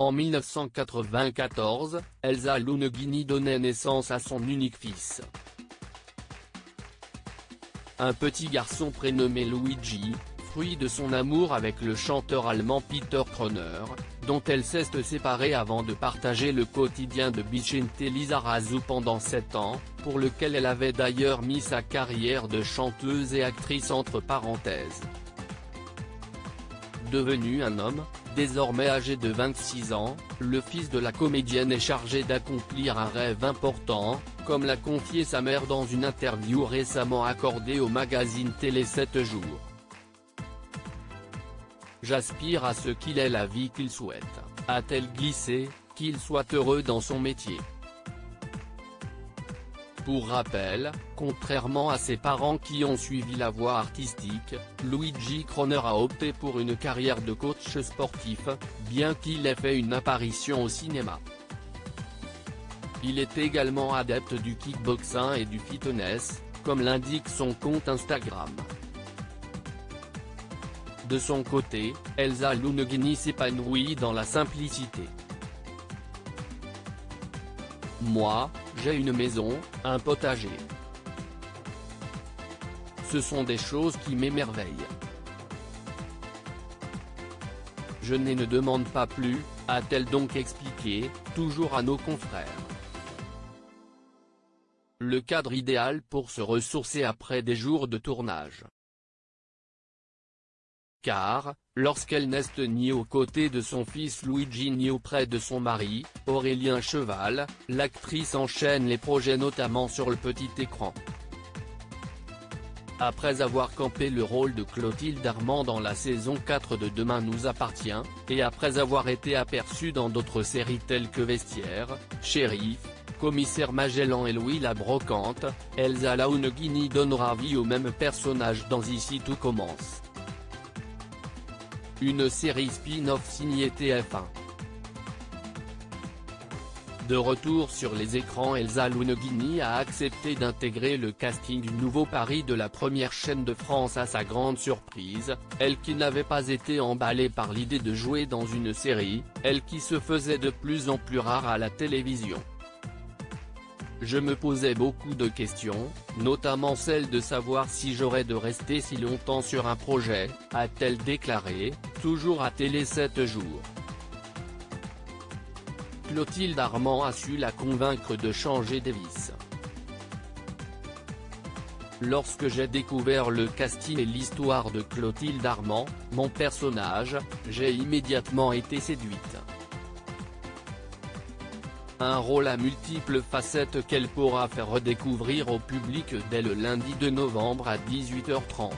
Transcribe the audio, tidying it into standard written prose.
En 1994, Elsa Lunghini donnait naissance à son unique fils. Un petit garçon prénommé Luigi, fruit de son amour avec le chanteur allemand Peter Kroner, dont elle s'est séparée avant de partager le quotidien de Vicente Lizarazu pendant 7 ans, pour lequel elle avait d'ailleurs mis sa carrière de chanteuse et actrice entre parenthèses. Devenu un homme, désormais âgé de 26 ans, le fils de la comédienne est chargé d'accomplir un rêve important, comme l'a confié sa mère dans une interview récemment accordée au magazine Télé 7 jours. « J'aspire à ce qu'il ait la vie qu'il souhaite », a-t-elle glissé, qu'il soit heureux dans son métier. Pour rappel, contrairement à ses parents qui ont suivi la voie artistique, Luigi Kroner a opté pour une carrière de coach sportif, bien qu'il ait fait une apparition au cinéma. Il est également adepte du kickboxing et du fitness, comme l'indique son compte Instagram. De son côté, Elsa Lunghini s'épanouit dans la simplicité. Moi, j'ai une maison, un potager. Ce sont des choses qui m'émerveillent. Je ne demande pas plus, a-t-elle donc expliqué, toujours à nos confrères. Le cadre idéal pour se ressourcer après des jours de tournage. Car, lorsqu'elle n'est ni aux côtés de son fils Luigi ni auprès de son mari, Aurélien Cheval, l'actrice enchaîne les projets notamment sur le petit écran. Après avoir campé le rôle de Clotilde Armand dans la saison 4 de Demain nous appartient, et après avoir été aperçue dans d'autres séries telles que Vestiaire, Shérif, Commissaire Magellan et Louis la Brocante, Elsa Lunghini donnera vie au même personnage dans Ici tout commence. Une série spin-off signée TF1. De retour sur les écrans, Elsa Lunghini a accepté d'intégrer le casting du nouveau pari de la première chaîne de France à sa grande surprise, elle qui n'avait pas été emballée par l'idée de jouer dans une série, elle qui se faisait de plus en plus rare à la télévision. Je me posais beaucoup de questions, notamment celle de savoir si j'aurais de rester si longtemps sur un projet, a-t-elle déclaré, toujours à Télé 7 jours. Clotilde Armand a su la convaincre de changer de vis. Lorsque j'ai découvert le casting et l'histoire de Clotilde Armand, mon personnage, j'ai immédiatement été séduite. Un rôle à multiples facettes qu'elle pourra faire redécouvrir au public dès le lundi 2 novembre à 18h30.